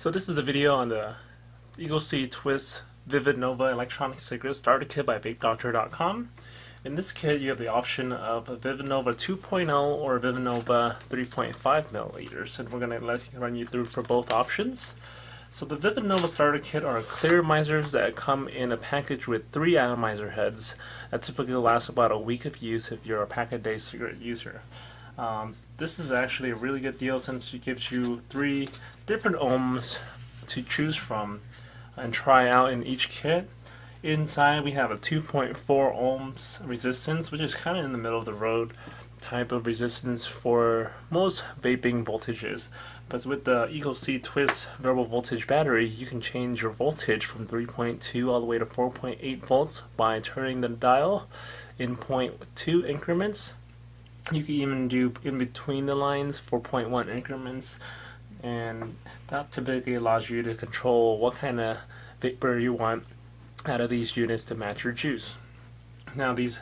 So this is a video on the eGo Twist Vivid Nova Electronic Cigarette Starter Kit by VapeDoctor.com. In this kit you have the option of a Vivid Nova 2.0 or a Vivid Nova 3.5 milliliters, and we're going to run you through for both options. So the Vivid Nova Starter Kit are clear misers that come in a package with 3 atomizer heads that typically last about a week of use if you're a pack-a-day cigarette user. This is actually a really good deal since it gives you 3 different ohms to choose from and try out in each kit. Inside we have a 2.4 ohms resistance, which is kind of in the middle of the road type of resistance for most vaping voltages. But with the eGo Twist variable voltage battery, you can change your voltage from 3.2 all the way to 4.8 volts by turning the dial in 0.2 increments. You can even do in between the lines 4.1 increments, and that typically allows you to control what kind of vapor you want out of these units to match your juice. Now these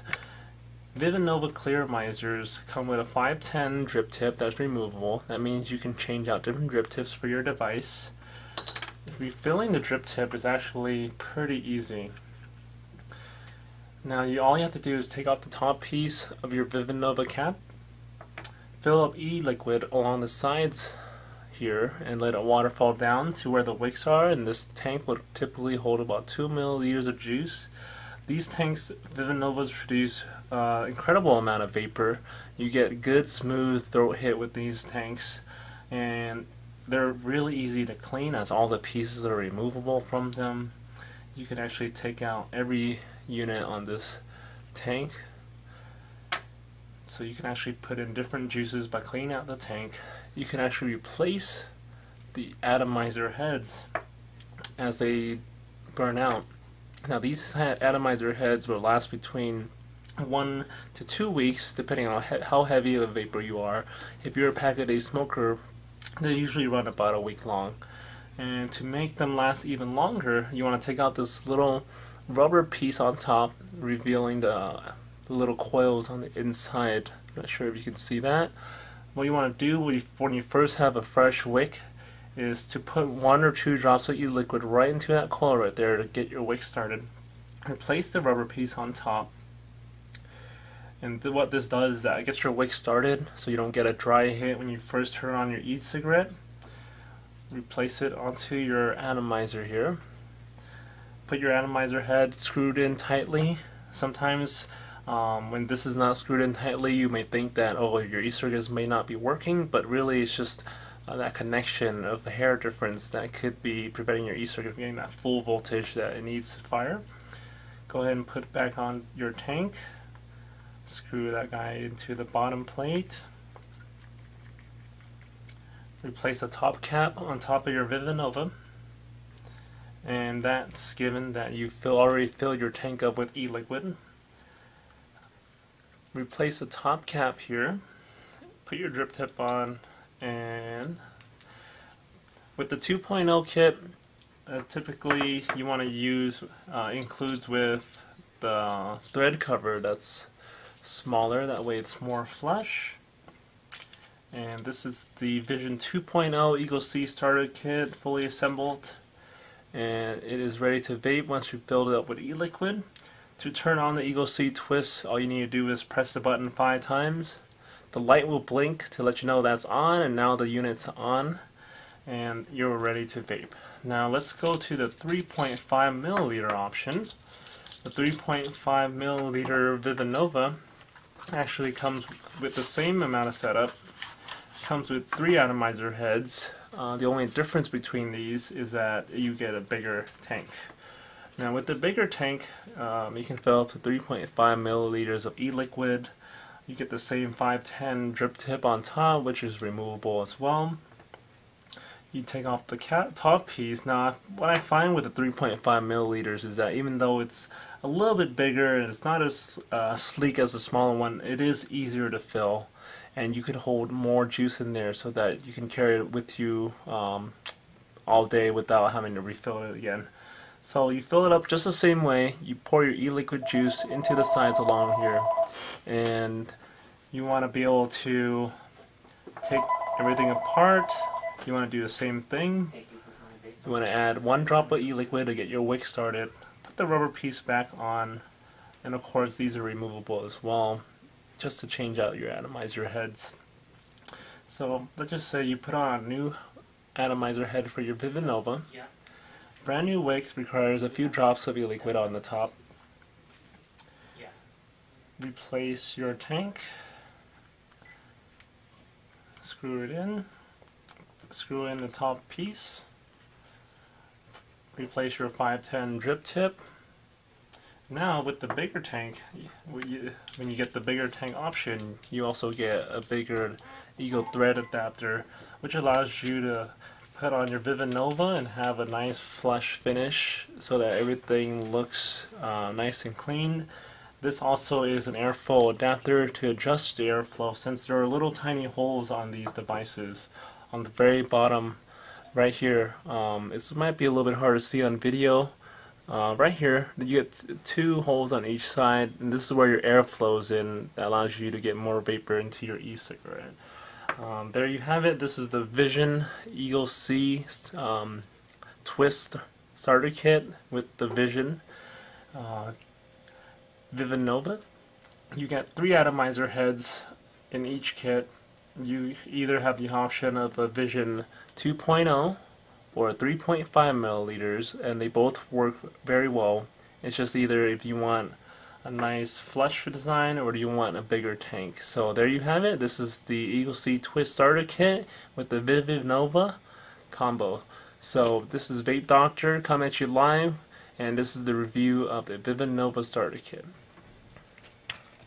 Vivid Nova clear misers come with a 510 drip tip that's removable. That means you can change out different drip tips for your device. Refilling the drip tip is actually pretty easy. Now all you have to do is take off the top piece of your Vivid Nova cap, fill up e-liquid along the sides here, and let it waterfall down to where the wicks are, and this tank would typically hold about 2 milliliters of juice. These tanks, Vivid Novas, produce incredible amount of vapor. You get good smooth throat hit with these tanks, and they're really easy to clean as all the pieces are removable from them. You can actually take out every unit on this tank, so you can actually put in different juices by cleaning out the tank. You can actually replace the atomizer heads as they burn out. Now these atomizer heads will last between 1 to 2 weeks depending on how heavy of a vapor you are. If you're a pack-a-day smoker, they usually run about a week long. And to make them last even longer, you want to take out this little rubber piece on top, revealing the little coils on the inside. Not sure if you can see that. What you want to do when you first have a fresh wick is to put 1 or 2 drops of e-liquid right into that coil right there to get your wick started. Replace the rubber piece on top, and what this does is that it gets your wick started so you don't get a dry hit when you first turn on your e-cigarette. Replace it onto your atomizer here. Put your atomizer head screwed in tightly. Sometimes when this is not screwed in tightly, you may think that, oh, your e-cigarettes may not be working, but really it's just that connection of the hair difference that could be preventing your e-cigarette from getting that full voltage that it needs to fire. Go ahead and put it back on your tank. Screw that guy into the bottom plate. Replace the top cap on top of your Vivid Nova, and that's given that you already filled your tank up with e-liquid. Replace the top cap here, put your drip tip on, and with the 2.0 kit, typically you want to use includes with the thread cover that's smaller, that way it's more flush. And this is the Vision 2.0 eGo Starter Kit, fully assembled, and it is ready to vape once you've filled it up with e-liquid. To turn on the eGo Twist, all you need to do is press the button 5 times. The light will blink to let you know that's on, and now the unit's on, and you're ready to vape. Now let's go to the 3.5 milliliter option. The 3.5 milliliter Vivid Nova actually comes with the same amount of setup. Comes with 3 atomizer heads. The only difference between these is that you get a bigger tank. Now with the bigger tank, you can fill up to 3.5 milliliters of e-liquid. You get the same 510 drip tip on top, which is removable as well. You take off the top piece. Now what I find with the 3.5 milliliters is that even though it's a little bit bigger and it's not as sleek as the smaller one, it is easier to fill, and you can hold more juice in there so that you can carry it with you all day without having to refill it again. So you fill it up just the same way. You pour your e-liquid juice into the sides along here, and you want to be able to take everything apart. You want to do the same thing. You want to add 1 drop of e-liquid to get your wick started. Put the rubber piece back on, and of course these are removable as well, just to change out your atomizer heads. So let's just say you put on a new atomizer head for your Vivi Nova. Yeah. Brand new wicks requires a few drops of e-liquid on the top. Yeah. Replace your tank. Screw it in. Screw in the top piece. Replace your 510 drip tip. Now with the bigger tank, when you get the bigger tank option, you also get a bigger eGo thread adapter, which allows you to put on your Vivi Nova and have a nice flush finish so that everything looks nice and clean. This also is an airflow adapter to adjust the airflow, since there are little tiny holes on these devices. On the very bottom right here, it might be a little bit hard to see on video. Right here, you get 2 holes on each side, and this is where your air flows in. That allows you to get more vapor into your e-cigarette. There you have it. This is the Vision eGo C Twist Starter Kit with the Vision Vivi Nova. You get 3 atomizer heads in each kit. You either have the option of a Vision 2.0 or 3.5 milliliters, and they both work very well. It's just either if you want a nice flush design or do you want a bigger tank. So there you have it. This is the eGo C Twist Starter Kit with the Vivi Nova combo. So this is Vape Doctor coming at you live, and this is the review of the Vivi Nova Starter Kit.